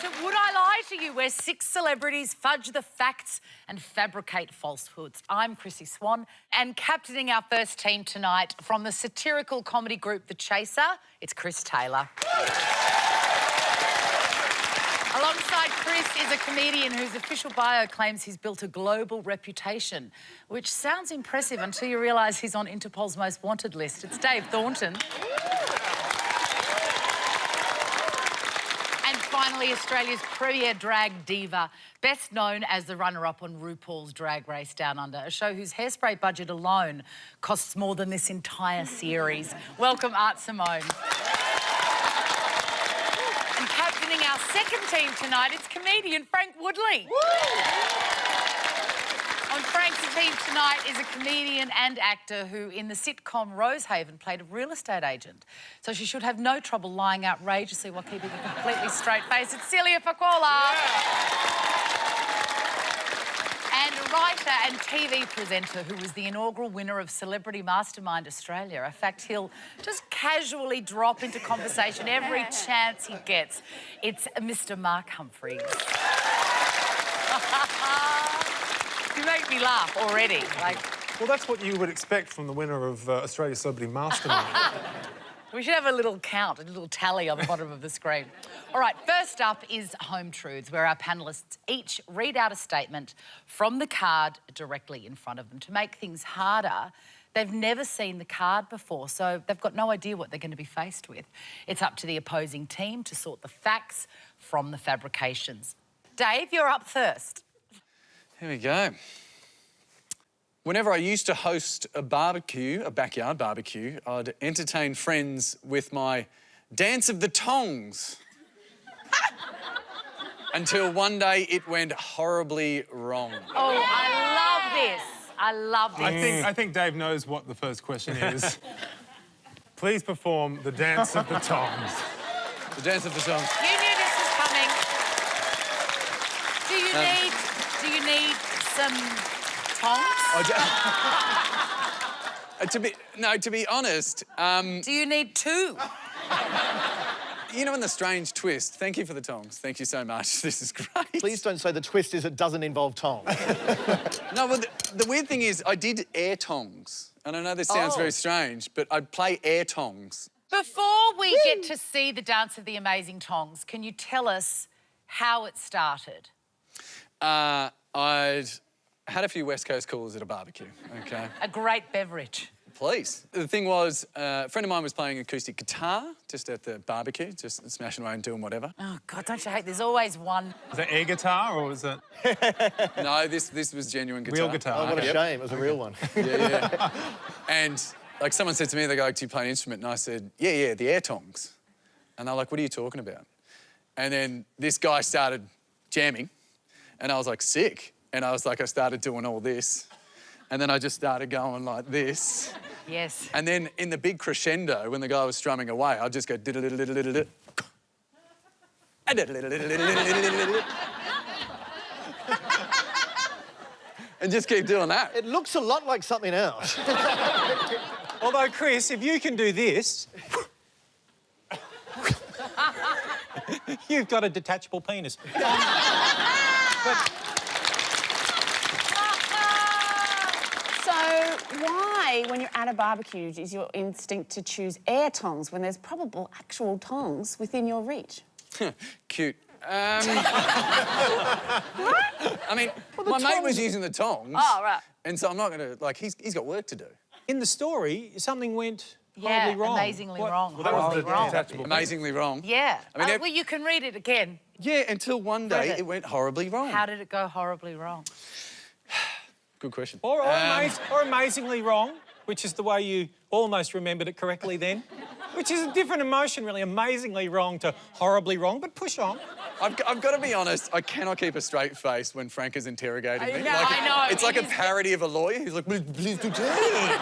to Would I Lie to You, where 6 celebrities fudge the facts and fabricate falsehoods. I'm Chrissie Swan, and captaining our first team tonight from the satirical comedy group The Chaser, it's Chris Taylor. Alongside Chris is a comedian whose official bio claims he's built a global reputation, which sounds impressive until you realise he's on Interpol's most wanted list. It's Dave Thornton. And finally, Australia's premier drag diva, best known as the runner-up on RuPaul's Drag Race Down Under, a show whose hairspray budget alone costs more than this entire series. Welcome, Simone. And captaining our second team tonight, it's comedian Frank Woodley. On Frank's team tonight is a comedian and actor who, in the sitcom Rosehaven, played a real estate agent. So she should have no trouble lying outrageously while keeping a completely straight face. It's Celia Pacquola. And a writer and TV presenter who was the inaugural winner of Celebrity Mastermind Australia. In fact, he'll just casually drop into conversation every chance he gets. It's Mr. Mark Humphries. You make me laugh already. Well, that's what you would expect from the winner of Australia's Celebrity Mastermind. We should have a little count, a little tally on the bottom of the screen. All right, first up is Home Truths, where our panellists each read out a statement from the card directly in front of them. To make things harder, they've never seen the card before, so they've got no idea what they're going to be faced with. It's up to the opposing team to sort the facts from the fabrications. Dave, you're up first. Here we go. Whenever I used to host a barbecue, a backyard barbecue, I'd entertain friends with my dance of the tongs. Until one day it went horribly wrong. Oh, I love this. I love this. I think Dave knows what the first question is. Please perform the dance of the tongs. The dance of the tongs. You knew this was coming. Do you need some tongs? To be honest... Do you need 2? You know, in the strange twist, thank you for the tongs. Thank you so much. This is great. Please don't say the twist is it doesn't involve tongs. No, well, the weird thing is I did air tongs. And I know this sounds very strange, but I'd play air tongs. Before we get to see the dance of the amazing tongs, can you tell us how it started? I'd had a few West Coast calls at a barbecue, OK? A great beverage. Please. The thing was, a friend of mine was playing acoustic guitar just at the barbecue, just smashing away and doing whatever. Oh, God, don't you hate there's always one. Was that air guitar or was it... No, this was genuine guitar. Real guitar. Oh, what a shame. It was a real one. Yeah. And, like, someone said to me, they go, do you play an instrument? And I said, yeah, the air tongs. And they're like, what are you talking about? And then this guy started jamming, and I was like, sick. And I was like, I started doing all this. And then I just started going like this. Yes. And then in the big crescendo, when the guy was strumming away, I'd just go diddle-diddle-diddle-diddle. And just keep doing that. It looks a lot like something else. Although, Chris, if you can do this... you've got a detachable penis. So why, when you're at a barbecue, is your instinct to choose air tongs when there's probable actual tongs within your reach? Cute. I mean, my mate was using the tongs. Oh, right. And so I'm not going to... Like, he's got work to do. In the story, something went horribly wrong. Amazingly wrong. Well, that was the detachable. Amazingly wrong. Yeah. I mean, well, you can read it again. Yeah, until one day it went horribly wrong. How did it go horribly wrong? Good question. Or amazingly wrong, which is the way you almost remembered it correctly then. Which is a different emotion, really. Amazingly wrong to horribly wrong, but push on. I've got to be honest, I cannot keep a straight face when Frank is interrogating me. I know. It's like a parody of a lawyer. He's like, please do tell me.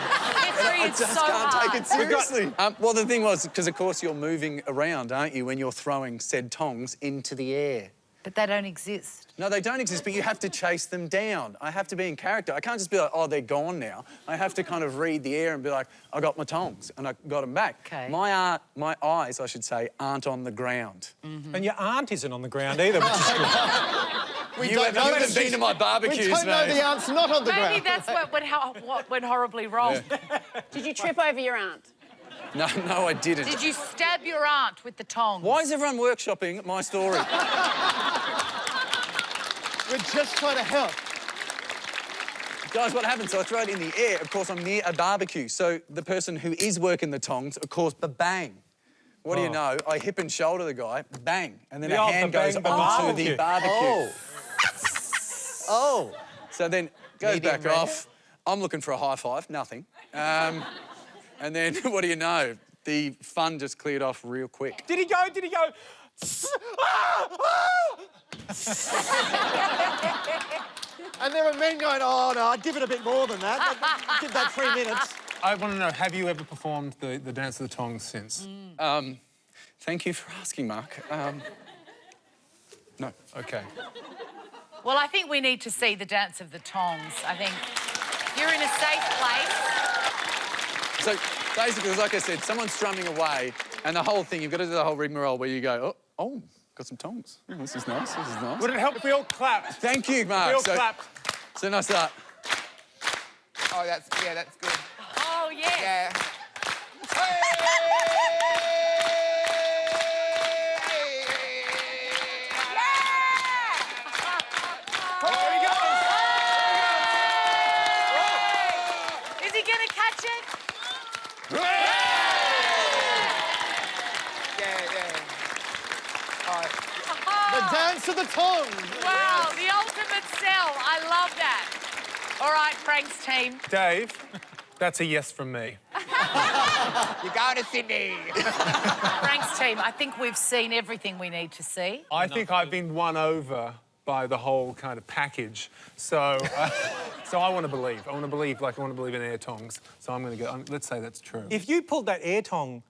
I just can't take it seriously. Well, the thing was, because, of course, you're moving around, aren't you, when you're throwing said tongs into the air. But they don't exist. No, they don't exist, but you have to chase them down. I have to be in character. I can't just be like, oh, they're gone now. I have to kind of read the air and be like, I got my tongs and I got them back. Okay. My eyes, I should say, aren't on the ground. And your aunt isn't on the ground either, which is good. You haven't been to my barbecues, We don't know mate. the aunt's not on the ground. Maybe that's what went horribly wrong. Yeah. Did you trip over your aunt? No, I didn't. Did you stab your aunt with the tongs? Why is everyone workshopping my story? We're just trying to help. Guys, what happened? So I throw it in the air. Of course, I'm near a barbecue. So the person who is working the tongs, of course, bang. What do you know? I hip and shoulder the guy, bang. And then The a old hand bang goes bang onto the barbecue. barbecue. Oh. So then goes Medium back rare. off. I'm looking for a high five, nothing. And then, what do you know? The fun just cleared off real quick. Did he go? Did he go? And there were men going, oh, no, I'd give it a bit more than that. Give that 3 minutes. I want to know, have you ever performed the dance of the tongs since? Thank you for asking, Mark. No. Okay. Well, I think we need to see the dance of the tongs. I think you're in a safe place. So basically, like I said, someone's strumming away, and the whole thing, you've got to do the whole rigmarole where you go, oh, got some tongs. Oh, this is nice, this is nice. Would it help if we all clapped? Thank you, Mark. We all clapped. So nice start. Oh, that's good. Oh, yes. Yeah. Is he going to catch it? The dance of the tongue. Wow, the ultimate sell. I love that. All right, Frank's team. Dave, that's a yes from me. You're going to Sydney. Frank's team, I think we've seen everything we need to see. I think I've been won over by the whole kind of package. So, so I want to believe. I want to believe in air tongs. So I'm going to go. Let's say that's true. If you pulled that air tong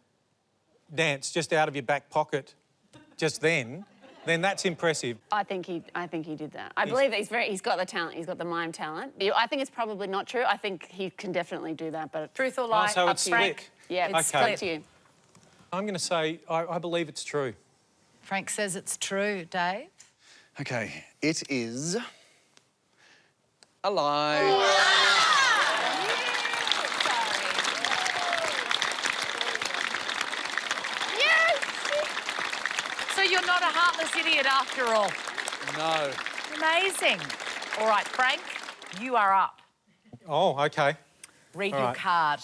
dance just out of your back pocket just then that's impressive. I think he did that. I believe that he's got the talent. He's got the mime talent. I think it's probably not true. I think he can definitely do that, but Truth or lie, so up it's to you. Frank. yeah, It's it's Okay. up to you. I'm going to say I believe it's true. Frank says it's true, Dave. Okay, it is a lie. So you're not a heartless idiot after all. No. Amazing. All right, Frank, you are up. Oh, OK. Read All your right. card.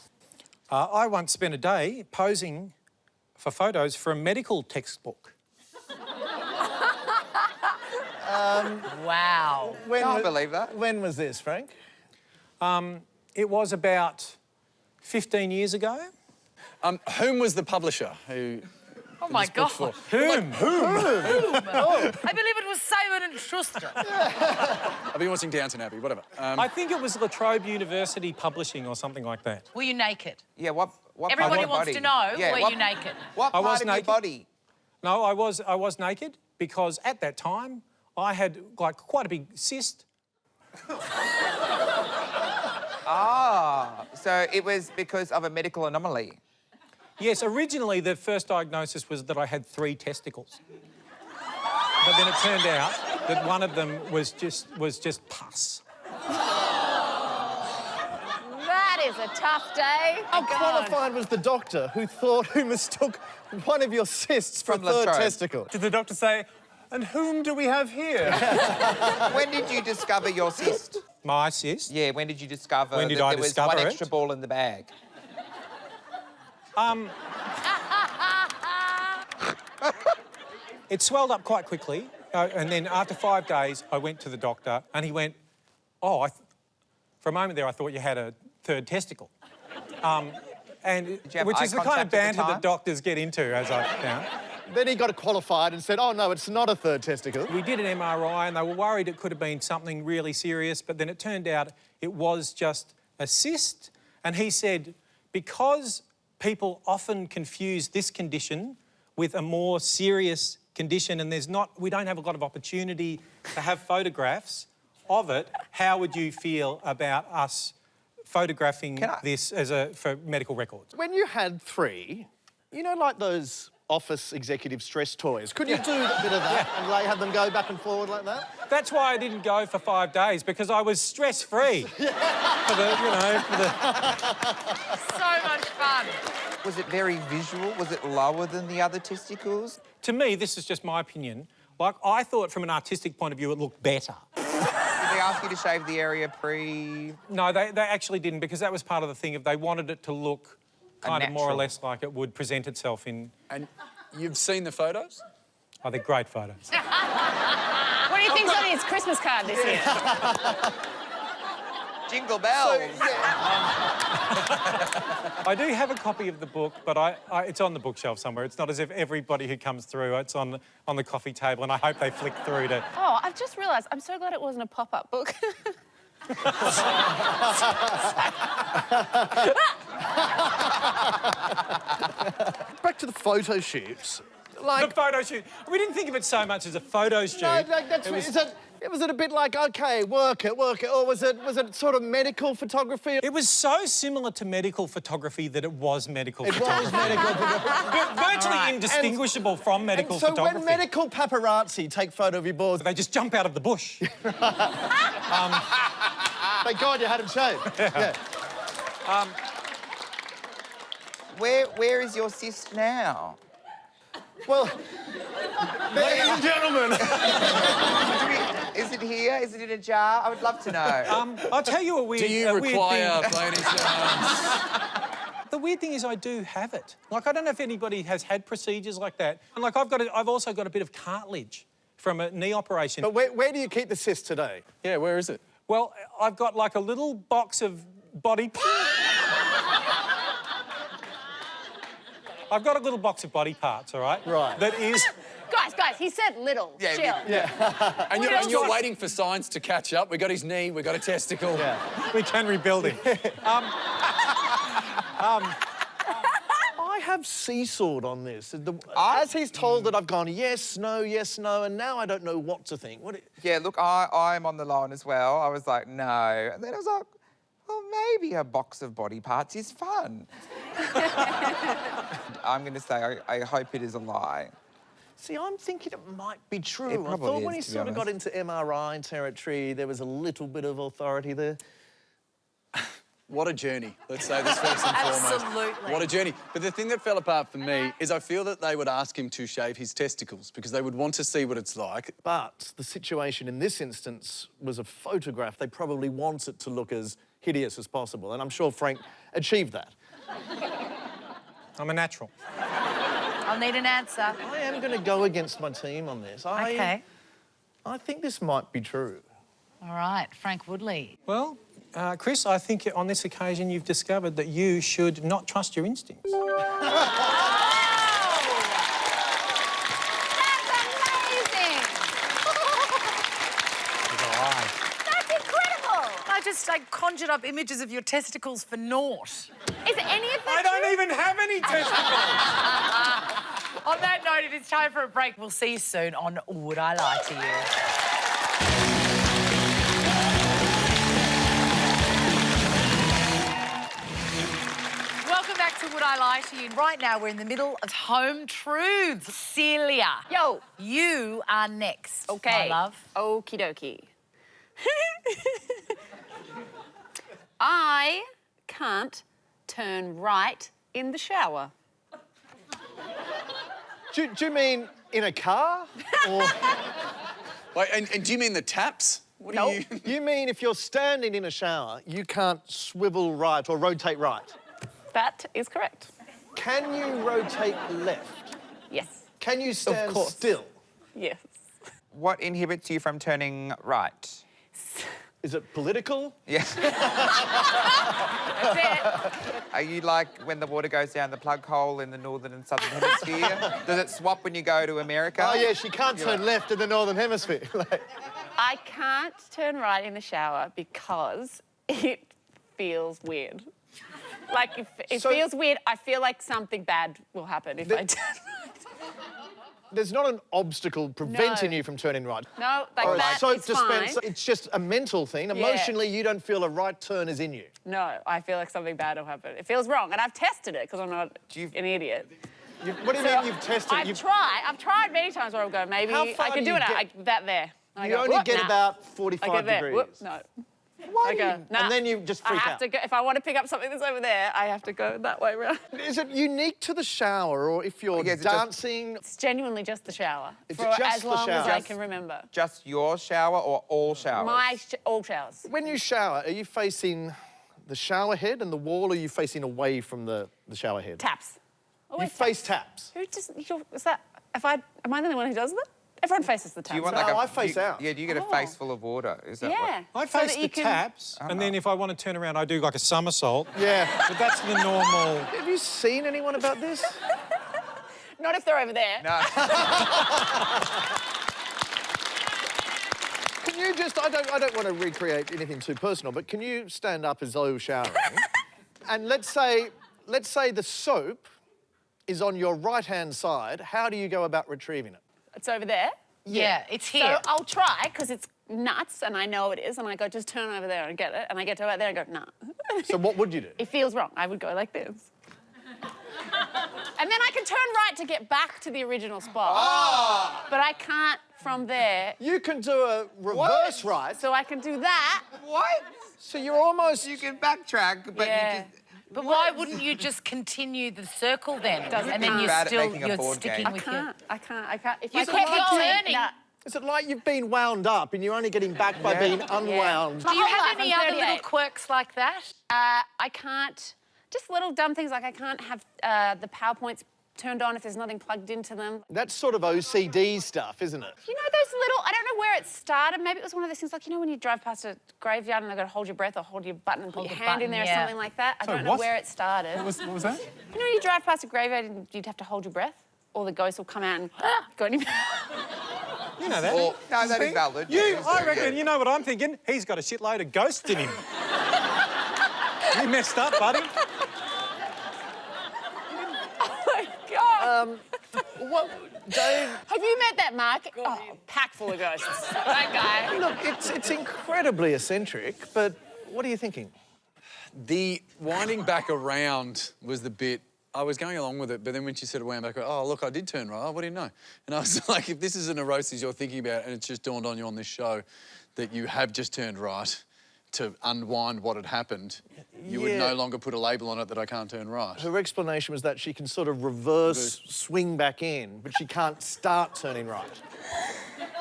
I once spent a day posing for photos for a medical textbook. Wow. Can't believe that. When was this, Frank? It was about 15 years ago. Whom was the publisher who... Oh, my God. Whom? I believe it was Simon and Schuster. I've been watching Downton Abbey, whatever. I think it was La Trobe University Publishing or something like that. Were you naked? Yeah, what Everybody part of your wants body? to know, Yeah, were what, you naked? What I was part of your naked. body? No, I was naked because at that time I had like quite a big cyst. Ah, so it was because of a medical anomaly. Yes, originally the first diagnosis was that I had 3 testicles. But then it turned out that one of them was just pus. That is a tough day. How qualified was the doctor who mistook one of your cysts for a From La third Trobe. testicle? Did the doctor say, and whom do we have here? When did you discover your cyst? My cyst? Yeah, when did you discover When did that I there was discover one it? extra ball in the bag? It swelled up quite quickly, and then after 5 days, I went to the doctor, and he went, "Oh, for a moment there, I thought you had a 3rd testicle," you have which eye is the kind contact of at the banter time? that doctors get into, as I found. Then he got qualified and said, oh, no, it's not a third testicle. We did an MRI, and they were worried it could have been something really serious, but then it turned out it was just a cyst, and he said, because people often confuse this condition with a more serious condition and we don't have a lot of opportunity to have photographs of it, how would you feel about us photographing this for medical records? When you had 3, you know, like those office executive stress toys, could you do a bit of that and have them go back and forward like that? That's why I didn't go for 5 days, because I was stress-free for the. So much fun. Was it very visual? Was it lower than the other testicles? To me, this is just my opinion. Like, I thought from an artistic point of view it looked better. Did they ask you to shave the area pre...? No, they actually didn't, because that was part of the thing. If they wanted it to look kind of more or less like it would present itself in... And you've seen the photos? Oh, they're great photos. What do you think's on his Christmas card this year? Jingle bells. I do have a copy of the book, but it's on the bookshelf somewhere. It's not as if everybody who comes through, it's on the coffee table, and I hope they flick through to... Oh, I've just realised, I'm so glad it wasn't a pop-up book. Back to the photo shoots. Like... The photo shoot. We didn't think of it so much as a photo shoot. No, was it a bit like, OK, work it, or was it sort of medical photography? It was so similar to medical photography that it was medical photography. It was medical photography. Virtually indistinguishable from medical photography. So when medical paparazzi take photo of your boards... They just jump out of the bush. Thank God you had him shaved. Yeah. Where is your cyst now? Well, ladies and gentlemen. Is it here? Is it in a jar? I would love to know. I'll tell you a weird... Do you require ladies' The weird thing is I do have it. Like, I don't know if anybody has had procedures like that. And, like, I've also got a bit of cartilage from a knee operation. But where do you keep the cyst today? Yeah, where is it? Well, I've got, like, a little box of body... I've got a little box of body parts, all right? Right. That is... Guys, he said little. Yeah, Chill. yeah. And you're waiting for science to catch up. We got his knee, we got a testicle. Yeah. We can rebuild him. I have seesawed on this. As he's told that I've gone yes, no, and now I don't know what to think. Yeah, look, I'm on the line as well. I was like, no. And then I was like, well, maybe a box of body parts is fun. I'm going to say I hope it is a lie. See, I'm thinking it might be true. It probably I thought when he is, to be sort of got honest. into MRI territory, there was a little bit of authority there. What a journey. Let's say this first and foremost. Absolutely. What a journey. But the thing that fell apart for me is I feel that they would ask him to shave his testicles because they would want to see what it's like. But the situation in this instance was a photograph. They probably want it to look as hideous as possible, and I'm sure Frank achieved that. I'm a natural. I'll need an answer. I am going to go against my team on this. OK. I think this might be true. All right, Frank Woodley. Well, Chris, I think on this occasion you've discovered that you should not trust your instincts. That's amazing! That's incredible! I conjured up images of your testicles for naught. Is any of I that don't true? even have any testicles! On that note, it is time for a break. We'll see you soon on Would I Lie to You? Welcome back to Would I Lie to You? Right now, we're in the middle of Home Truths. Celia. Yo. You are next, Okay. my love. Okie dokie. I can't turn right in the shower. Do you mean in a car? Or Wait, and do you mean the taps? What do you... you mean if you're standing in a shower, you can't swivel right or rotate right? That is correct. Can you rotate left? Yes. Can you stand course. still? Yes. What inhibits you from turning right? Is it political? Yes. That's it. Are you like when the water goes down the plug hole in the northern and southern hemisphere? Does it swap when you go to America? Oh, yes, you can't turn left in the Northern Hemisphere. I can't turn right in the shower because it feels weird. Like, if it feels weird, I feel like something bad will happen if I turn right. There's not an obstacle preventing you from turning right. No, like Or a that soap is dispenser. fine. It's just a mental thing. Emotionally, you don't feel a right turn is in you. No, I feel like something bad will happen. It feels wrong, and I've tested it because I'm not an idiot. What do you mean you've tested? I've tried many times where I'll go, maybe How far I could do do you it. That there. And I You go, only whoop, get nah. about I 45 get there. degrees. Whoop, no. Why I do go, you... nah. And then you just freak I have out. to go, if I want to pick up something that's over there, I have to go that way around. Is it unique to the shower, or if you're dancing? It's genuinely just the shower. It's for just as the long as shower. I can remember. Just your shower or all showers? All showers. When you shower, are you facing the shower head and the wall, or are you facing away from the shower head? Taps. You Always face taps. Who just, is that, am I the only one who does that? Everyone faces the taps. Do you want right? like I face out. Yeah, do you get a face full of water? Is that Yeah. I So face that the you can- taps, and then if I want to turn around, I do like a somersault. Yeah. But that's the normal... Have you seen anyone about this? Not if they're over there. No. Can you just, I don't want to recreate anything too personal, but can you stand up as though showering? And let's say the soap is on your right-hand side. How do you go about retrieving it? It's over there. Yeah, it's here. So I'll try, because it's nuts, and I know it is, and I go, just turn over there and get it, and I get to over there and go, nah. So what would you do? It feels wrong. I would go like this. And then I can turn right to get back to the original spot. Ah! But I can't from there. You can do a reverse right. So I can do that. What? So you're almost... You can backtrack, but Yeah. you just... But why wouldn't you just continue the circle then? And then Bad at making a you're board sticking game. with your... I can't. If You I keep keep turning. nah. Is it like you've been wound up and you're only getting back by being unwound? Do you whole have life, any I'm other little 38. quirks like that? I can't. Just little dumb things like I can't have the PowerPoints turned on if there's nothing plugged into them. That's sort of OCD stuff, isn't it? You know those little, I don't know where it started. Maybe it was one of those things like, you know, when you drive past a graveyard and they've got to hold your breath or hold your button and put your hand in there or something like that. I don't know where it started. What was that? You know when you drive past a graveyard and you'd have to hold your breath? Or the ghost will come out and go in your mouth. You know that. No, that is valid. I reckon, you know what I'm thinking? He's got a shitload of ghosts in him. You messed up, buddy. Oh my God. What, Dave? Have you met that Mark? Oh, pack full of ghosts. That guy. Look, it's incredibly eccentric, but what are you thinking? The winding back around was the bit... I was going along with it, but then when she said wound back, oh, look, I did turn right. Oh, what do you know? And I was like, if this is a neurosis you're thinking about and it's just dawned on you on this show that you have just turned right to unwind what had happened, you would no longer put a label on it that I can't turn right. Her explanation was that she can sort of reverse swing back in, but she can't start turning right.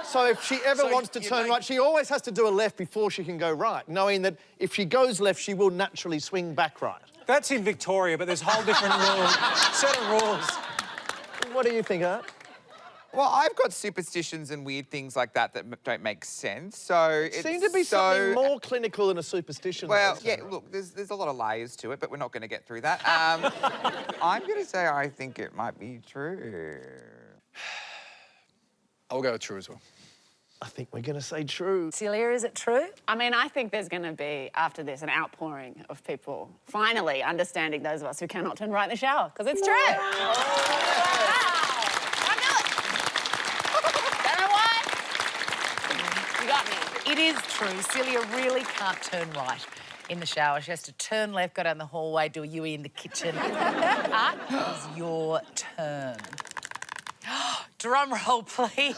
So if she ever wants to turn right, she always has to do a left before she can go right, knowing that if she goes left, she will naturally swing back right. That's in Victoria, but there's a whole different set of rules. What do you think of that? Well, I've got superstitions and weird things like that that don't make sense, so it's Seems to be something more clinical than a superstition. Well, though. yeah, look, there's a lot of layers to it, but we're not going to get through that. I'm going to say I think it might be true. I'll go with true as well. I think we're going to say true. Celia, is it true? I mean, I think there's going to be, after this, an outpouring of people finally understanding those of us who cannot turn right in the shower, because it's true. Wow. I knew it. Don't know why. You got me. It is true. Celia really can't turn right in the shower. She has to turn left, go down the hallway, do a UE in the kitchen. It is your turn. Drum roll, please.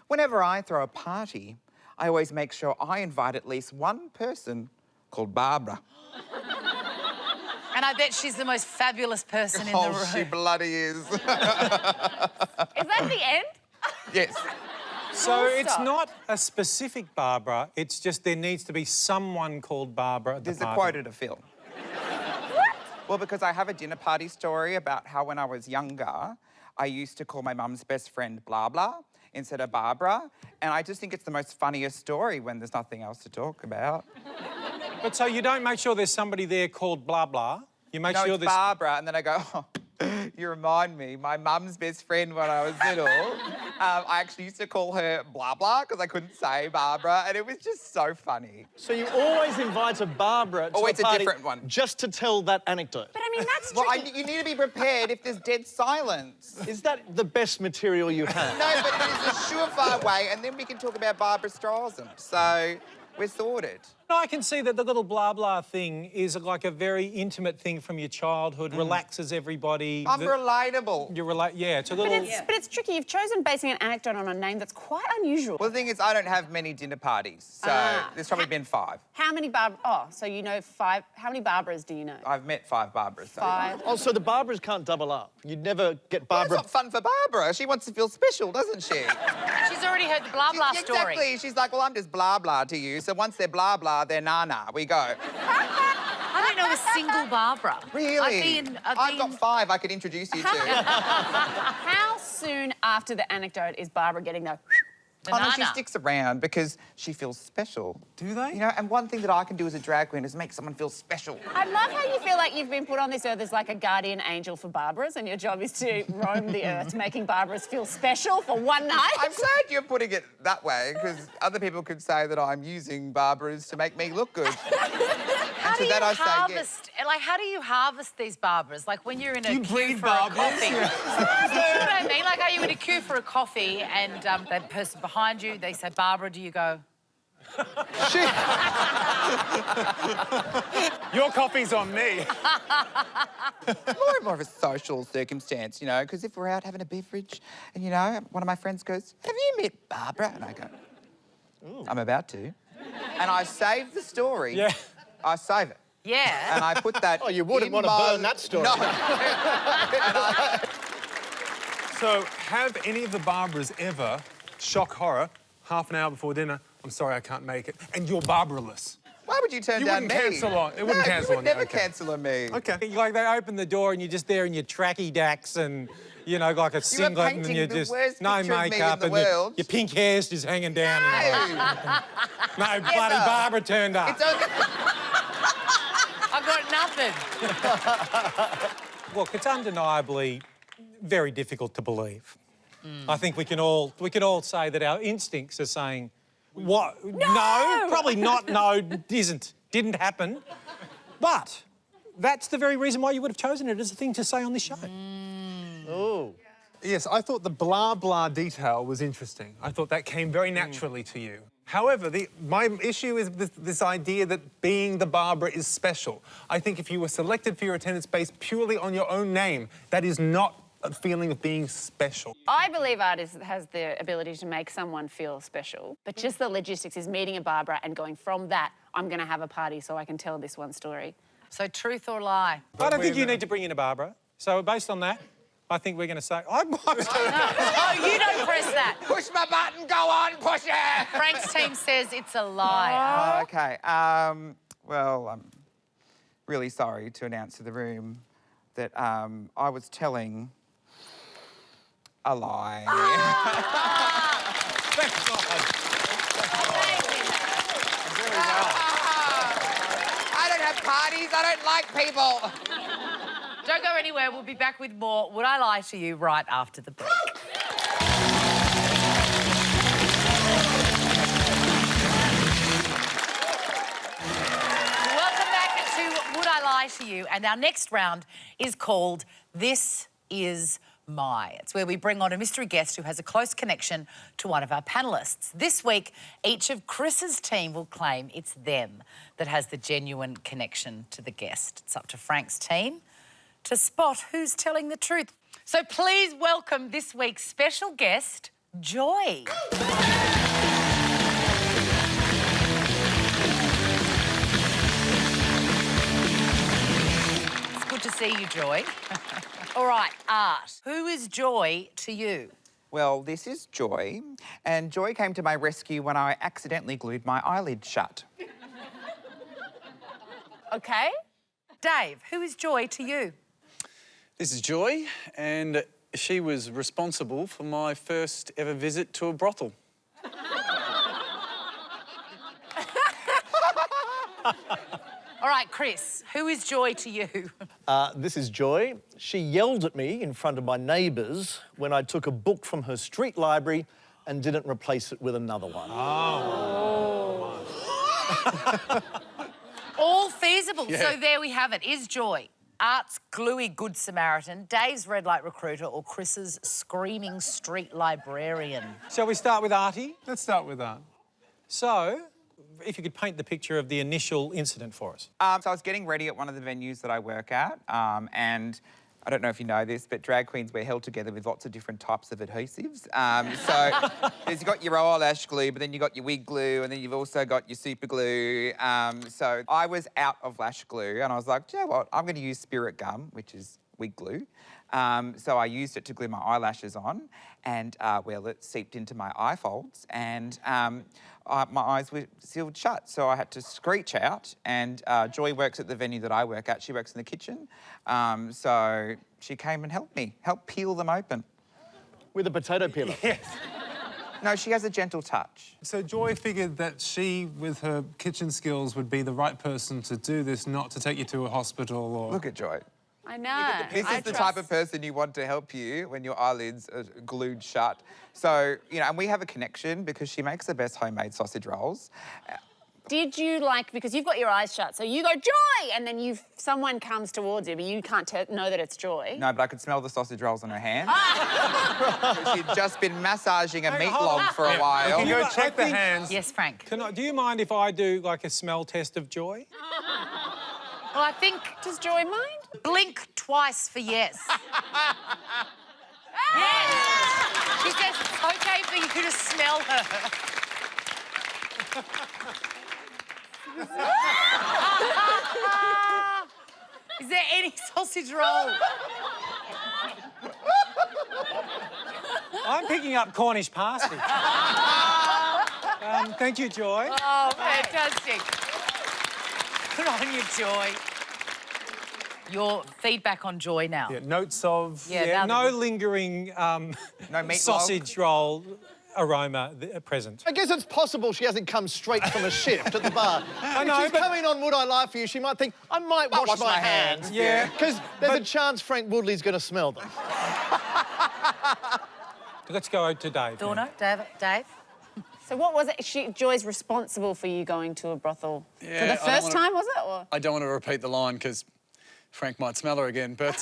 Whenever I throw a party, I always make sure I invite at least one person called Barbara. And I bet she's the most fabulous person in the room. Oh, she bloody is. Is that the end? Yes. So it's not a specific Barbara, it's just there needs to be someone called Barbara at the There's a party. quote at a film. Well, because I have a dinner party story about how when I was younger, I used to call my mum's best friend blah blah instead of Barbara, and I just think it's the most funniest story when there's nothing else to talk about. But so you don't make sure there's somebody there called blah blah. You make No, sure it's there's... Barbara, and then I go, oh, You remind me, my mum's best friend when I was little, I actually used to call her blah blah because I couldn't say Barbara, and it was just so funny. So you always invite a Barbara to Always a party a different one. just to tell that anecdote. But I mean, that's Well, tricky. you need to be prepared if there's dead silence. Is that the best material you have? No, but it is a surefire way, and then we can talk about Barbara Streisand. So we're sorted. No, I can see that the little blah blah thing is like a very intimate thing from your childhood, relaxes everybody. I'm relatable. Yeah, it's a little... But it's tricky. You've chosen basing an anecdote on a name that's quite unusual. Well, the thing is, I don't have many dinner parties, so there's probably been 5. How many Barbara? Oh, so you know 5. How many Barbaras do you know? I've met 5 Barbaras. So 5. Oh, so the Barbaras can't double up. You'd never get Well, Barbara... it's not fun for Barbara. She wants to feel special, doesn't she? She's already heard the blah blah story. Exactly. She's like, well, I'm just blah blah to you. So once they're blah blah, they're na na. We go. I don't know a single Barbara. Really? I've got 5 I could introduce you to. How soon after the anecdote is Barbara getting the... Oh, no, she Banana. sticks around because she feels special. Do they? You know, and one thing that I can do as a drag queen is make someone feel special. I love how you feel like you've been put on this earth as like a guardian angel for Barbaras, and your job is to roam the earth, making Barbaras feel special for one night. I'm glad you're putting it that way, because other people could say that I'm using Barbaras to make me look good. How do to you that I say yes. harvest? Like, how do you harvest these Barbaras? Like when you're in a You queue breed for Barbaras? a coffee. You know what I mean? Like, are you in a queue for a coffee and that person behind you, they say, Barbara, do you go? Your coffee's on me. More of a social circumstance, you know, because if we're out having a beverage and, you know, one of my friends goes, have you met Barbara? And I go, I'm about to. And I save the story. Yeah. I save it. Yeah. And I put that Oh, you wouldn't in want to my- burn that story. No. So, have any of the Barbaras ever, shock horror, half an hour before dinner, I'm sorry, I can't make it, and you're Barbaraless? Why would you turn You down wouldn't me? cancel on- it wouldn't cancel you on would you, never okay. cancel on me. Okay. Like they open the door and you're just there in your tracky dacks and, you know, like a singlet and painting you're the just worst no picture of me in makeup the and world. your pink hair's just hanging down. And No. no, bloody Barbara turned up. It's only... I've got nothing. Look, it's undeniably very difficult to believe. I think we can all say that our instincts are saying, what? No, probably not. No, didn't happen. But that's the very reason why you would have chosen it as a thing to say on this show. Oh. Yes, I thought the blah blah detail was interesting. I thought that came very naturally to you. However, my issue is this idea that being the Barbara is special. I think if you were selected for your attendance based purely on your own name, that is not a feeling of being special. I believe art has the ability to make someone feel special, but just the logistics is meeting a Barbara and going from that, I'm going to have a party so I can tell this one story. So truth or lie? I don't think you need to bring in a Barbara. So based on that, I think we're going to say... No, you don't press that. Push my button, go on, push it! Frank's team says it's a lie. Okay, well, I'm really sorry to announce to the room that I was telling a lie. Thank God. Very well. I don't have parties, I don't like people. Don't go anywhere. We'll be back with more Would I Lie to You right after the break. Welcome back to Would I Lie to You? And our next round is called This Is My. It's where we bring on a mystery guest who has a close connection to one of our panellists. This week, each of Chris's team will claim it's them that has the genuine connection to the guest. It's up to Frank's team to spot who's telling the truth. So please welcome this week's special guest, Joy. It's good to see you, Joy. All right, Art. Who is Joy to you? Well, this is Joy, and Joy came to my rescue when I accidentally glued my eyelid shut. Okay? Dave, who is Joy to you? This is Joy, and she was responsible for my first ever visit to a brothel. All right, Chris, who is Joy to you? This is Joy. She yelled at me in front of my neighbours when I took a book from her street library and didn't replace it with another one. Oh. All feasible. Yeah. So there we have it. Is Joy Art's gluey good Samaritan, Dave's red light recruiter, or Chris's screaming street librarian? Shall we start with Artie? Let's start with that. So, if you could paint the picture of the initial incident for us. So I was getting ready at one of the venues that I work at, and I don't know if you know this, but drag queens, we're held together with lots of different types of adhesives. So you've got your eyelash glue, but then you've got your wig glue, and then you've also got your super glue. So I was out of lash glue, and I was like, do you know what? I'm going to use spirit gum, which is wig glue. So I used it to glue my eyelashes on, and, well, it seeped into my eye folds, and my eyes were sealed shut, so I had to screech out, and Joy works at the venue that I work at. She works in the kitchen, so she came and helped me, helped peel them open. With a potato peeler? Yes. No, she has a gentle touch. So Joy figured that she, with her kitchen skills, would be the right person to do this, not to take you to a hospital or... Look at Joy. I know. This is the type of person you want to help you when your eyelids are glued shut. So, you know, and we have a connection because she makes the best homemade sausage rolls. Did you like, because you've got your eyes shut, so you go, Joy! And then someone comes towards you, but you can't know that it's Joy. No, but I could smell the sausage rolls on her hand. She'd just been massaging a meat hold on. log for a while. You can go I check the think- hands. Yes, Frank. Do you mind if I do, like, a smell test of Joy? Well, I think... Does Joy mind? Blink twice for yes. Yes! She says it's OK for you to smell her. Is there any sausage roll? I'm picking up Cornish pasty. Thank you, Joy. Oh, fantastic. Good on you, Joy. Your feedback on Joy now. Yeah, notes of... Yeah, now no that lingering No meat sausage roll aroma present. I guess it's possible she hasn't come straight from a shift at the bar. I If know, she's but- coming on Would I Lie For You, she might think, I might wash my hands. Yeah. Because there's a chance Frank Woodley's going to smell them. Let's go to Dave. Dorno, Dave? So what was it? Joy's responsible for you going to a brothel for Yeah, the I don't first wanna- time, was it? Or? I don't want to repeat the line because Frank might smell her again, but...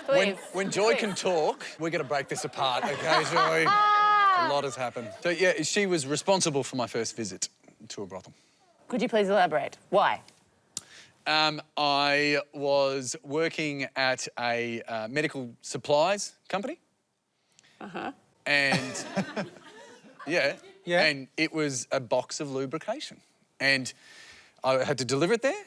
Please. When Joy can talk, we're going to break this apart, OK, Joy? A lot has happened. So, yeah, she was responsible for my first visit to a brothel. Could you please elaborate? Why? I was working at a medical supplies company. Uh-huh. And, yeah, Yeah. and it was a box of lubrication. And I had to deliver it there.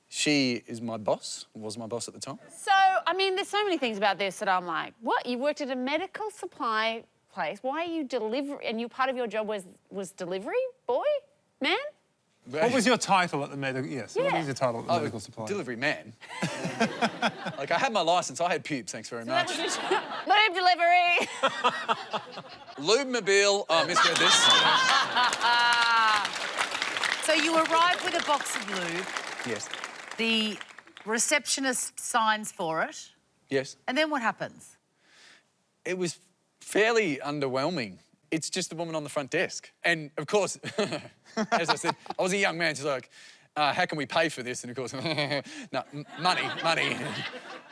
She is my boss, was my boss at the time. So, I mean, there's so many things about this that I'm like, what? You worked at a medical supply place. Why are you delivering? And part of your job was delivery boy? Man? What was your title at the medical... Yes, what Yeah. was your title at the medical supply? Delivery man. Like, I had my licence, I had pubes, thanks very much. Lube delivery. Lube-mobile, oh, I misread this. So you arrive with a box of lube. Yes. The receptionist signs for it. Yes. And then what happens? It was fairly underwhelming. It's just the woman on the front desk. And, of course, as I said, I was a young man. She's like, how can we pay for this? And, of course, no, money.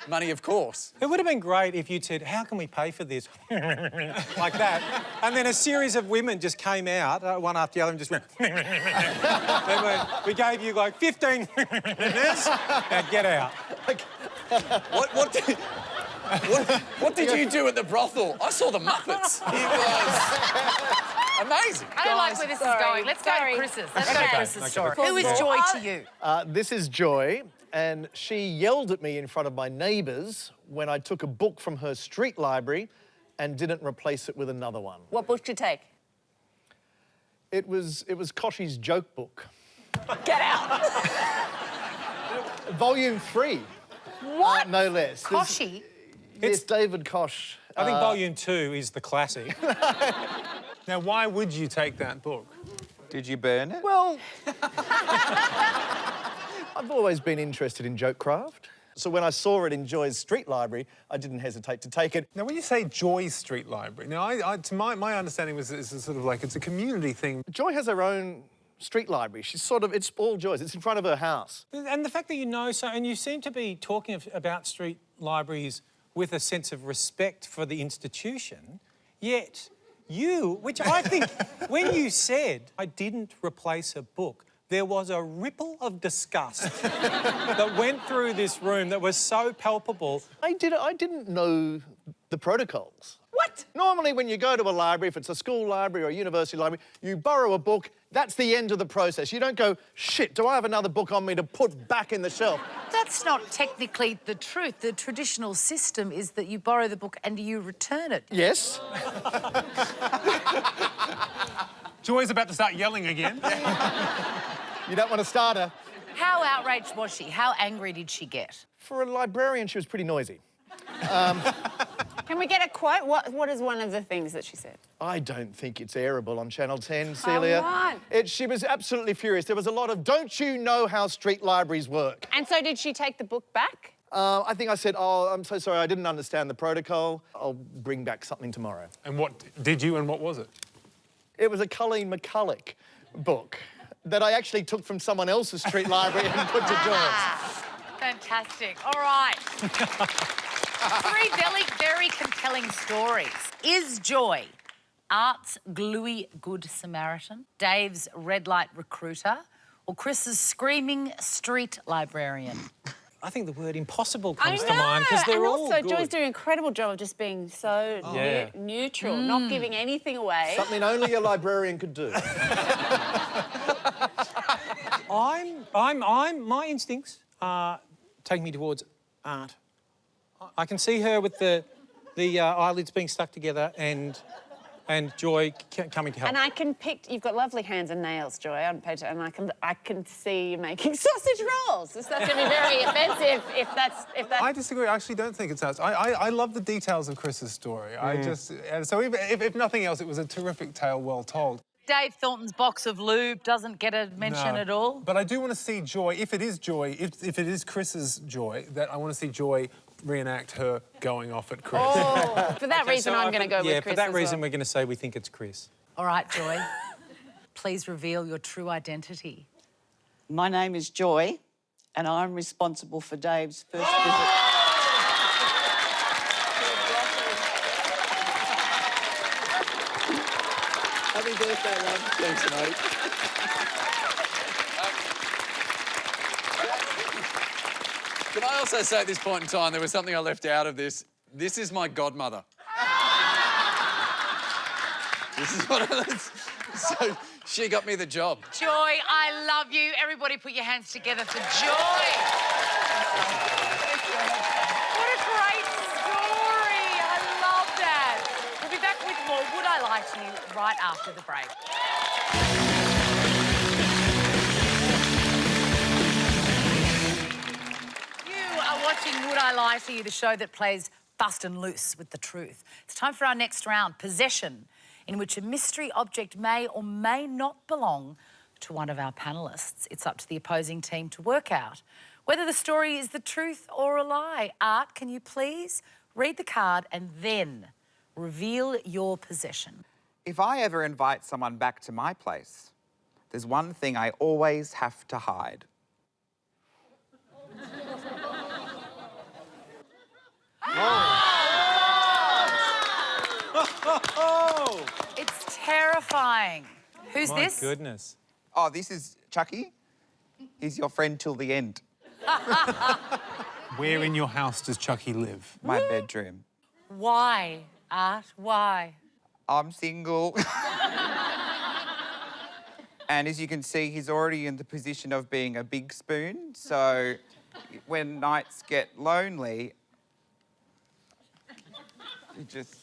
Money, of course. It would have been great if you'd said, how can we pay for this? Like that. And then a series of women just came out, one after the other, and just went... Then we gave you, like, 15 minutes. Now get out. What did you do at the brothel? I saw the Muppets. It was amazing. I don't like where this is going. Let's go to Chris's. Let's go to Chris's story. Who is Joy to you? This is Joy, and she yelled at me in front of my neighbours when I took a book from her street library and didn't replace it with another one. What book did you take? It was Koshie's joke book. Get out. Volume 3. What? No less. Koshie? Yes, David Kosh. I think Volume 2 is the classic. Now, why would you take that book? Did you burn it? Well, I've always been interested in joke craft. So when I saw it in Joy's Street Library, I didn't hesitate to take it. Now, when you say Joy's Street Library, now, to my understanding was it's a sort of like, it's a community thing. Joy has her own street library. She's sort of, it's all Joy's. It's in front of her house. And the fact that you know so, and you seem to be talking about street libraries with a sense of respect for the institution, yet you, which I think, when you said, I didn't replace a book, there was a ripple of disgust that went through this room that was so palpable. I didn't know the protocols. What? Normally, when you go to a library, if it's a school library or a university library, you borrow a book, that's the end of the process. You don't go, shit, do I have another book on me to put back in the shelf? That's not technically the truth. The traditional system is that you borrow the book and you return it. Yes. Joy's about to start yelling again. You don't want to start her. How outraged was she? How angry did she get? For a librarian, she was pretty noisy. Can we get a quote? What is one of the things that she said? I don't think it's airable on Channel 10, Celia. Come on. She was absolutely furious. There was a lot of, don't you know how street libraries work? And so did she take the book back? I think I said, oh, I'm so sorry, I didn't understand the protocol. I'll bring back something tomorrow. And what did you, and what was it? It was a Colleen McCulloch book that I actually took from someone else's street library and put to Joy's. Fantastic. All right. Three very compelling stories. Is Joy Art's gluey good Samaritan, Dave's red light recruiter, or Chris's screaming street librarian? I think the word impossible comes to mind because they're all good. And also, Joy's doing an incredible job of just being so neutral, not giving anything away. Something only a librarian could do. My instincts are taking me towards Art. I can see her with the eyelids being stuck together and Joy coming to help. And I can pick. You've got lovely hands and nails, Joy, on paper, and I can see you making sausage rolls. That's going to be very offensive if that's. I disagree. I actually don't think it's us. I love the details of Chris's story. So if nothing else, it was a terrific tale, well told. Dave Thornton's box of lube doesn't get a mention at all. But I do want to see Joy. If it is Joy, if it is Chris's Joy, that I want to see Joy reenact her going off at Chris. Oh, for that reason, I'm going to go with Chris. Yeah, for that reason, well. we're going to say we think it's Chris. All right, Joy. Please reveal your true identity. My name is Joy, and I'm responsible for Dave's first visit. Happy birthday, love. Thanks, mate. Can I also say at this point in time, there was something I left out of this. This is my godmother. This is what I was... So she got me the job. Joy, I love you. Everybody put your hands together for Joy. What a great story. I love that. We'll be back with more Would I Lie to You right after the break. You are watching Would I Lie to You, the show that plays fast and loose with the truth. It's time for our next round, Possession, in which a mystery object may or may not belong to one of our panellists. It's up to the opposing team to work out whether the story is the truth or a lie. Art, can you please read the card and then reveal your possession? If I ever invite someone back to my place, there's one thing I always have to hide. It's terrifying. Who's this? My goodness. Oh, this is Chucky. He's your friend till the end. Where in your house does Chucky live? My bedroom. Why, Art? Why? I'm single. And as you can see, he's already in the position of being a big spoon. So when nights get lonely, you just...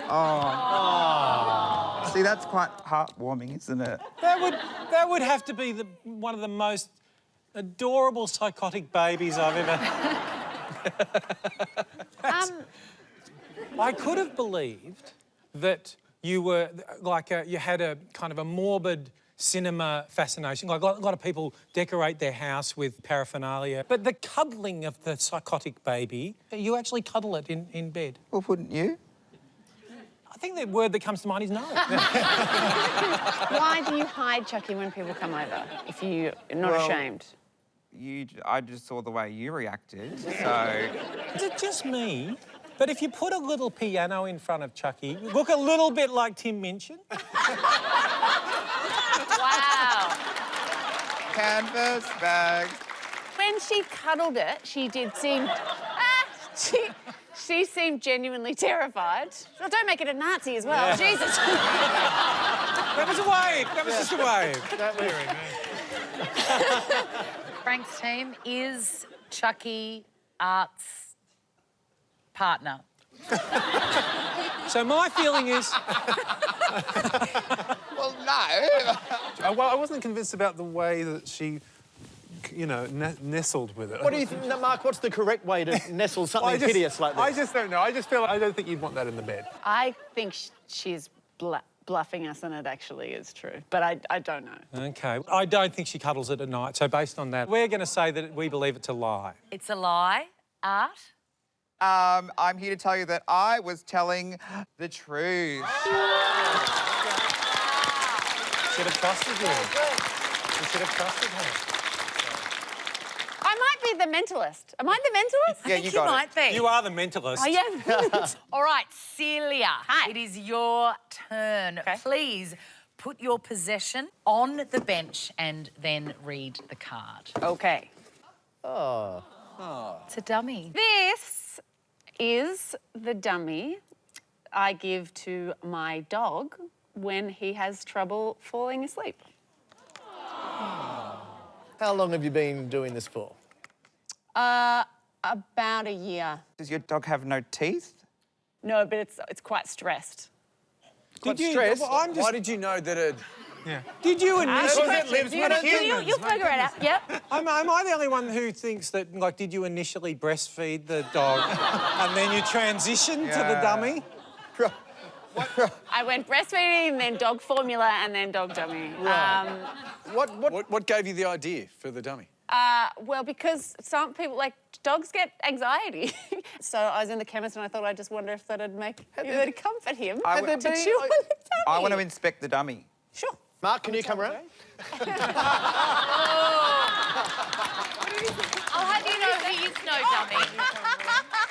Oh. See, that's quite heartwarming, isn't it? That would have to be one of the most adorable psychotic babies I've ever... I could have believed that you were like you had a kind of a morbid cinema fascination. Like a lot of people decorate their house with paraphernalia. But the cuddling of the psychotic baby, you actually cuddle it in bed. Well, wouldn't you? I think the word that comes to mind is no. Why do you hide Chucky when people come over if you're not ashamed? I just saw the way you reacted, so... Is it just me? But if you put a little piano in front of Chucky, look a little bit like Tim Minchin. Wow. Canvas bags. When she cuddled it, she did seem... She seemed genuinely terrified. Well, don't make it a Nazi as well. Yeah. Jesus. That was a wave. That was just a wave. Frank's team is Chucky Art's partner. So my feeling is... Well, no. Well, I wasn't convinced about the way that she, you know, nestled with it. What do you think, Mark, what's the correct way to nestle something hideous like this? I just don't know. I just feel like I don't think you'd want that in the bed. I think she's bluffing us and it actually is true, but I don't know. OK. I don't think she cuddles it at night, so based on that, we're going to say that we believe it's a lie. It's a lie. Art? I'm here to tell you that I was telling the truth. Should have trusted you. You should have trusted her. I might be the mentalist. Am I the mentalist? Yeah, you got might be. You are the mentalist. I am. All right, Celia. Hi. It is your turn. Okay. Please put your possession on the bench and then read the card. Okay. It's a dummy. This is the dummy I give to my dog when he has trouble falling asleep. How long have you been doing this for? About a year. Does your dog have no teeth? No, but it's quite stressed. Did you? stressed? Well, I'm just... Why did you know that a... Did you initially... You'll figure it out. Yep. Am I the only one who thinks that, like, did you initially breastfeed the dog and then you transitioned to the dummy? I went breastfeeding, and then dog formula, and then dog dummy. Right. What gave you the idea for the dummy? Well, because some people, like, dogs get anxiety. So I was in the chemist and I thought I just wonder if that'd comfort him. I to would- chew on the dummy. I want to inspect the dummy. Sure. Mark, can you come around? Oh, how do you know he is no dummy?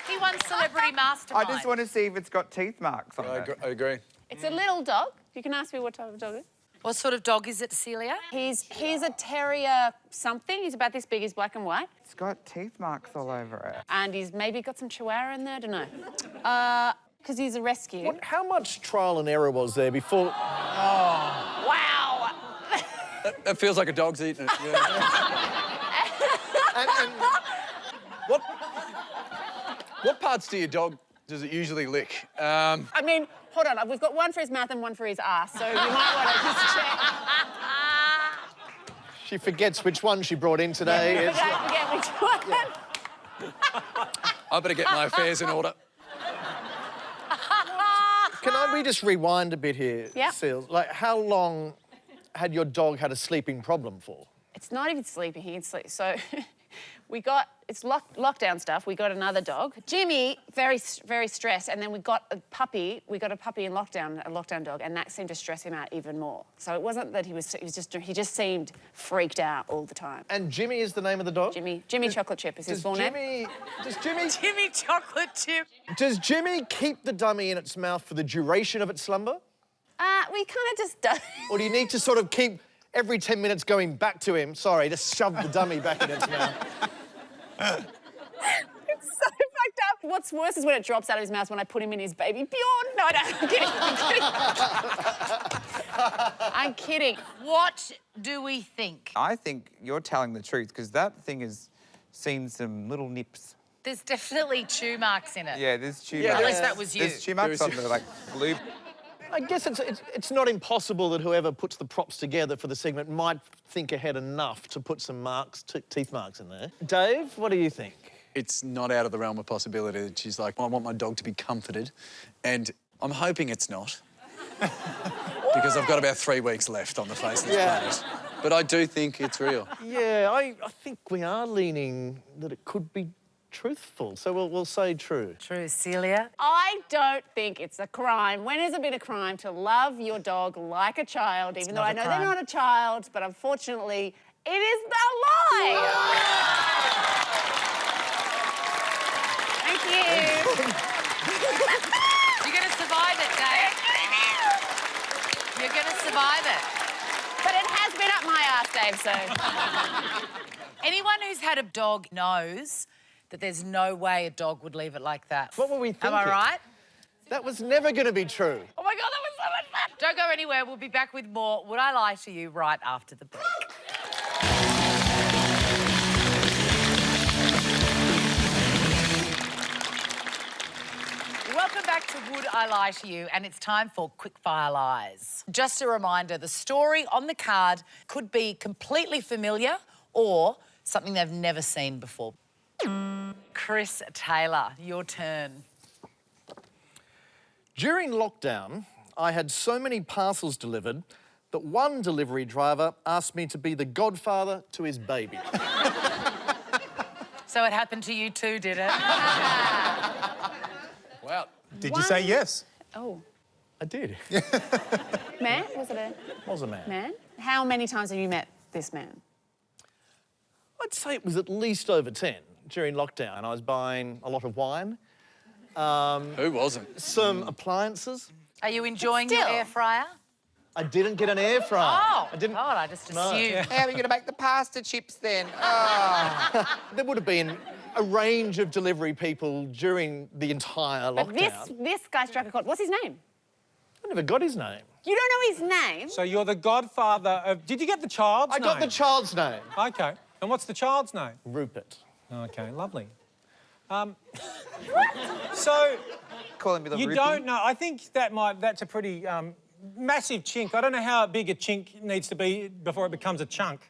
He won Celebrity Mastermind. I just want to see if it's got teeth marks on it. I agree. It's a little dog. You can ask me what type of dog it is. What sort of dog is it, Celia? He's a terrier something. He's about this big. He's black and white. It's got teeth marks all over it. And he's maybe got some chihuahua in there. I don't know. Because he's a rescue. How much trial and error was there before... Wow. It feels like a dog's eating it. Yeah. and What parts do your dog does it usually lick? I mean, hold on. We've got one for his mouth and one for his ass, so you might want to just check. she forgets which one she brought in today. Don't forget which one. I better get my affairs in order. Can we just rewind a bit here, Yeah. Seal? Like, how long had your dog had a sleeping problem for? It's not even sleeping. He can sleep. So it's lockdown stuff. We got another dog. Jimmy, very stressed. And then we got a puppy. We got a puppy in lockdown, a lockdown dog, and that seemed to stress him out even more. So it wasn't that he just seemed freaked out all the time. And Jimmy is the name of the dog? Jimmy Chocolate Chip is his full name. Jimmy Chocolate Chip. Does Jimmy keep the dummy in its mouth for the duration of its slumber? We kind of just don't. Or do you need to sort of keep every 10 minutes going back to him? Sorry, just shove the dummy back in its mouth. It's so fucked up. What's worse is when it drops out of his mouth when I put him in his baby Bjorn. No, I'm kidding. I'm kidding. What do we think? I think you're telling the truth because that thing has seen some little nips. There's definitely chew marks in it. Yeah, there's chew At marks. least that was you. There's chew marks on the, like, blue... I guess it's not impossible that whoever puts the props together for the segment might think ahead enough to put some teeth marks in there. Dave, what do you think? it's not out of the realm of possibility that she's like, I want my dog to be comforted, and I'm hoping it's not. Because I've got about 3 weeks left on the face of this planet. But I do think it's real. Yeah, I think we are leaning that it could be truthful, so we'll say true. True. Celia? I don't think it's a crime. When is it been a crime to love your dog like a child, even though I know they're not a child, but unfortunately, it is a lie. Thank you. You're going to survive it, Dave. You're going to survive it. But it has been up my ass, Dave, so... Anyone who's had a dog knows that there's no way a dog would leave it like that. What were we thinking? Am I right? That was never going to be true. Oh, my God, that was so much fun. Don't go anywhere. We'll be back with more Would I Lie to You right after the break. Welcome back to Would I Lie to You, and it's time for Quickfire Lies. Just a reminder, the story on the card could be completely familiar or something they've never seen before. Chris Taylor, your turn. During lockdown, I had so many parcels delivered that one delivery driver asked me to be the godfather to his baby. So it happened to you too, did it? Wow. Did you say yes? Oh. I did. Man? Was it a Was a man. man? How many times have you met this man? I'd say it was at least over 10 during lockdown. I was buying a lot of wine, Who wasn't? some appliances. Are you enjoying your Still. air fryer? I didn't get an air fryer. Oh, I didn't. God, I just No. assumed. How are we going to make the pasta chips then? Oh. There would have been a range of delivery people during the entire But lockdown. this guy struck a chord. What's his name? I never got his name. You don't know his name? So you're the godfather of... Did you get the child's I name? got the child's name. OK. And what's the child's name? Rupert. OK, lovely. So Calling me the you Rupee. don't know... I think that's a pretty massive chink. I don't know how big a chink needs to be before it becomes a chunk.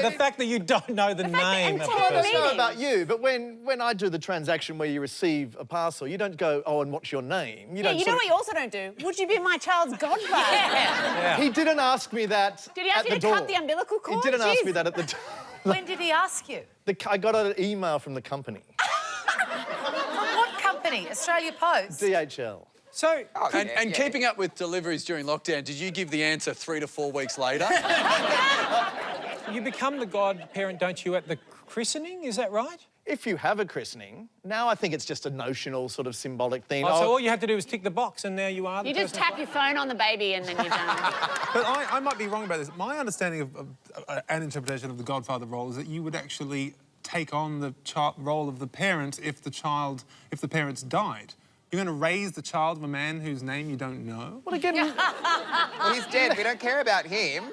The fact that you don't know the name of the I I person. don't know about you, but when I do the transaction where you receive a parcel, you don't go, oh, and what's your name? Yeah, you know what you also don't do? Would you be my child's godfather? He didn't ask me that Did he ask at you the to door. cut the umbilical He cord? didn't ask me Jeez. that at the door. When did he ask you? I got an email from the company, From what company? Australia Post? DHL. So, And keeping up with deliveries during lockdown, did you give the answer 3 to 4 weeks later? you become the godparent, don't you, at the christening? Is that right? If you have a christening, now I think it's just a notional sort of symbolic thing. Oh, so all you had to do was tick the box and now you are the You just person- tap your phone on the baby and then you're done. But I might be wrong about this. My understanding of an interpretation of the godfather role is that you would actually take on the role of the parent if the parents died. You're going to raise the child of a man whose name you don't know? Well, again, Well, he's dead. We don't care about him.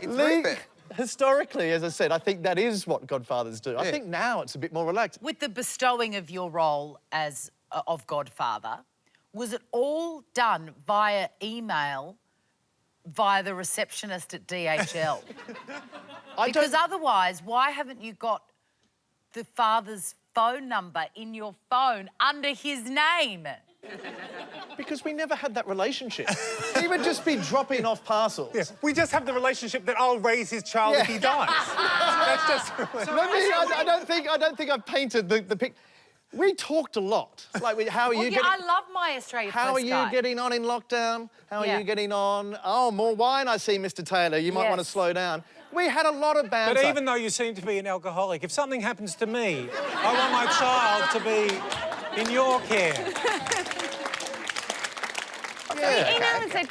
It's Rupert. historically, as I said, I think that is what godfathers do. I think now it's a bit more relaxed. With the bestowing of your role as of godfather, was it all done via email, via the receptionist at DHL? Because otherwise, why haven't you got the father's phone number in your phone under his name? Because we never had that relationship. He would just be dropping off parcels. Yeah, we just have the relationship that I'll raise his child if he dies. That's just... I don't think I've painted the picture. We talked a lot. Like, how are you getting? I love my Australia How are Post you guy. getting on in lockdown? How are you getting on? Oh, more wine, I see, Mr. Taylor. You might want to Yes. slow down. We had a lot of banter. But even though you seem to be an alcoholic, if something happens to me, I want my child to be in your care. You emailed and said,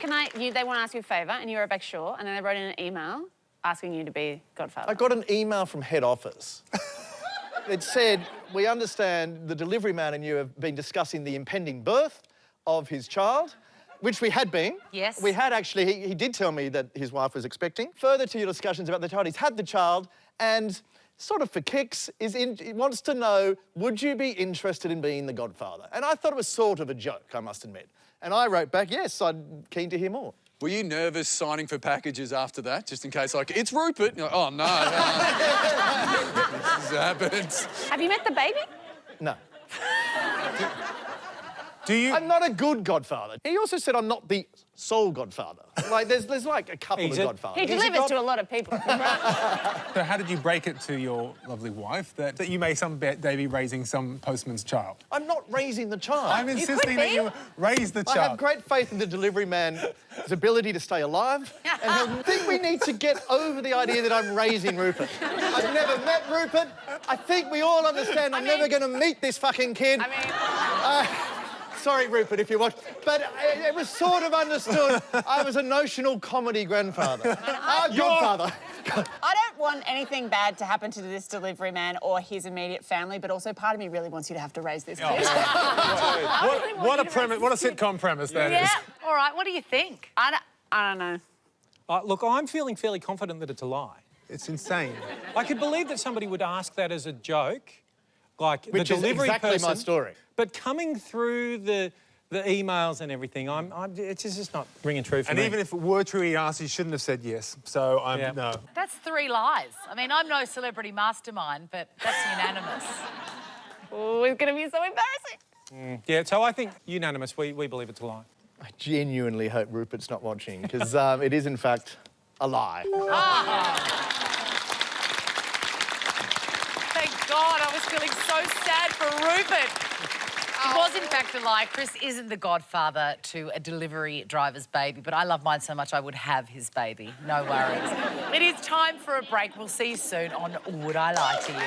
they want to ask you a favour, and you wrote back, sure, and then they wrote in an email asking you to be godfather. I got an email from head office. It said, we understand the delivery man and you have been discussing the impending birth of his child, which we had been. Yes. We had actually, he did tell me that his wife was expecting. Further to your discussions about the child, he's had the child and sort of for kicks, he wants to know, would you be interested in being the godfather? And I thought it was sort of a joke, I must admit. And I wrote back, yes, I'm keen to hear more. Were you nervous signing for packages after that, just in case, like, it's Rupert? You're like, oh, no. This happens. Have you met the baby? No. Do you? I'm not a good godfather. He also said I'm not the sole godfather. Like, there's like a couple of He godfathers. delivers to a lot of people. So how did you break it to your lovely wife that you may someday be raising some postman's child? I'm not raising the child. I'm insisting that you raise the child. I have great faith in the delivery man's ability to stay alive, and I think we need to get over the idea that I'm raising Rupert. I've never met Rupert. I think we all understand I'm never going to meet this fucking kid. Sorry, Rupert, if you watch. But it was sort of understood I was a notional comedy grandfather. Godfather. I don't want anything bad to happen to this delivery man or his immediate family, but also part of me really wants you to have to raise this kid. What a premise! What a sitcom premise that is. Yeah. All right. What do you think? I don't know. Look, I'm feeling fairly confident that it's a lie. It's insane. I could believe that somebody would ask that as a joke, like Which the is delivery exactly person. my story. But coming through the emails and everything, it's just not ringing true for me. And even if it were true, he asked, he shouldn't have said yes. So no. That's 3 lies. I mean, I'm no celebrity mastermind, but that's unanimous. Oh, it's going to be so embarrassing. Yeah, so I think unanimous, we believe it's a lie. I genuinely hope Rupert's not watching, because it is, in fact, a lie. Thank God, I was feeling so sad for Rupert. It was, in fact, a lie. Chris isn't the godfather to a delivery driver's baby, but I love mine so much I would have his baby. No worries. It is time for a break. We'll see you soon on Would I Lie to You?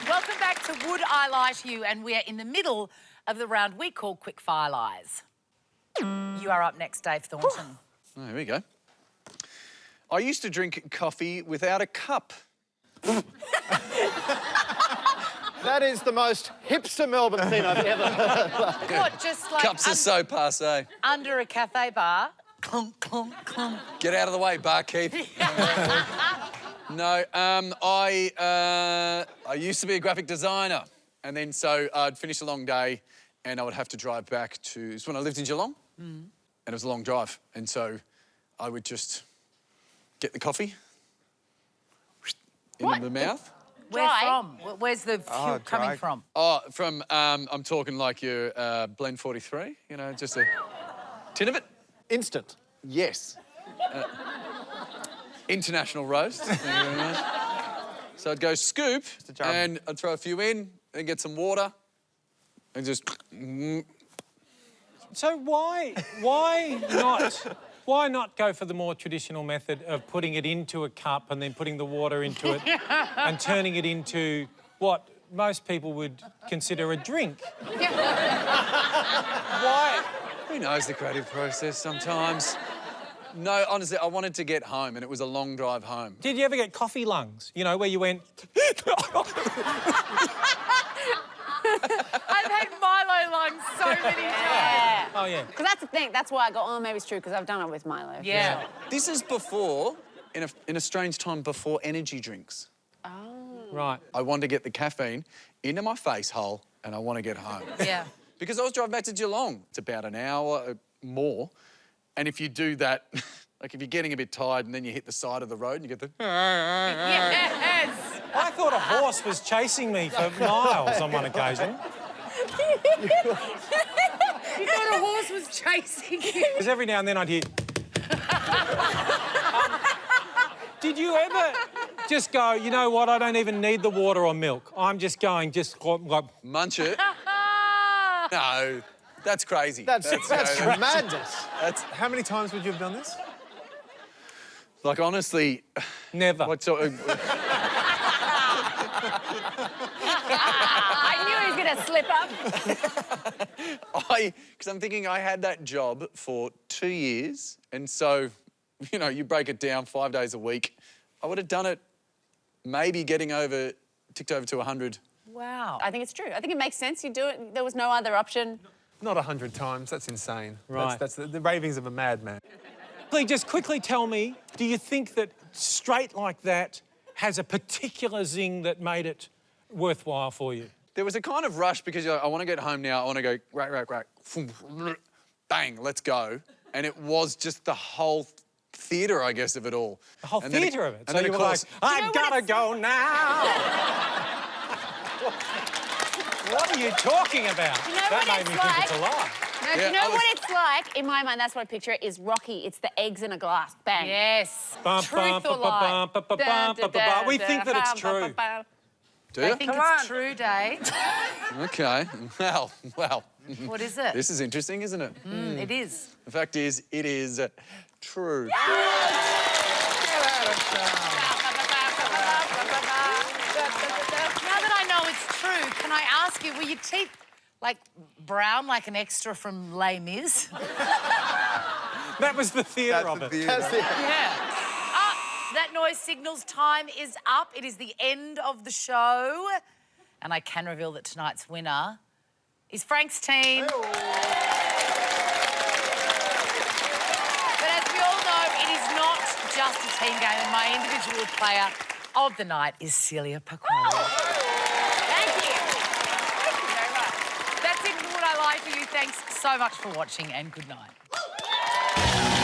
Welcome back to Would I Lie to You, and we are in the middle of the round we call Quick Fire Lies. You are up next, Dave Thornton. Oh, here we go. I used to drink coffee without a cup. That is the most hipster Melbourne thing I've ever heard. What, just like Cups are so passé. under a cafe bar? Clunk, clunk, clunk. Get out of the way, barkeep. No, I used to be a graphic designer, and then so I'd finish a long day, and I would have to drive back to. It's when I lived in Geelong, and it was a long drive, and so I would just get the coffee in the mouth. Where from? Where's the fuel coming dry. from? Oh, from I'm talking like your blend 43. You know, just a tin of it. Instant. Yes. International roast. Thank you very much. So I'd go scoop, and I'd throw a few in, then get some water, and just. So why not go for the more traditional method of putting it into a cup and then putting the water into it and turning it into what most people would consider a drink? Why? Who knows the creative process sometimes? No, honestly, I wanted to get home, and it was a long drive home. Did you ever get coffee lungs? You know, where you went... I've had Milo lungs so many times. Yeah. Oh, yeah. Because that's the thing. That's why I go, oh, maybe it's true, because I've done it with Milo. Yeah. This is before, in a strange time, before energy drinks. Oh. Right. I wanted to get the caffeine into my face hole, and I want to get home. Yeah. Because I was driving back to Geelong. It's about an hour more. And if you do that, like if you're getting a bit tired and then you hit the side of the road and you get the... Yes. I thought a horse was chasing me for miles on one occasion. You thought a horse was chasing you? Because every now and then I'd hear... Did you ever just go, you know what, I don't even need the water or milk. I'm just going, like... Munch it. No, that's crazy. That's madness. How many times would you have done this? Like, honestly... Never. What sort of... I knew he was going to slip up. Because I'm thinking I had that job for 2 years, and so, you know, you break it down 5 days a week. I would have done it, maybe ticked over to 100. Wow. I think it's true. I think it makes sense. You do it. There was no other option. Not 100 times. That's insane. Right. That's the ravings of a madman. Please, just quickly tell me, do you think that straight like that has a particular zing that made it worthwhile for you? there was a kind of rush because you're like, I want to get home now. I want to go, rack, bang, let's go. And it was just the whole theatre, I guess, of it all. The whole And then theatre of it. and So then, you of were like, course, I gotta go now. What are you talking about? You know That what made me it's think like? it's a lie. No, Yeah, you know I was- what it's like? In my mind, that's what I picture it, is Rocky. It's the eggs in a glass. Bang. Yes. Bum, Truth bum, or bum, lie? bum, bum, bum, bum, bum. We think that it's true. do I you? think it's true, Dave. Okay. Well. What is it? This is interesting, isn't it? It is. The fact is, it is true. Now that I know it's true, can I ask you, were your teeth like brown like an extra from Les Mis? That was the theatre of it. That's it. Yeah. That noise signals time is up. It is the end of the show. And I can reveal that tonight's winner is Frank's team. But as we all know, it is not just a team game, and my individual player of the night is Celia Pacquola. Thank you. Thank you very much. That's it for Would I Lie to You. Thanks so much for watching, and good night.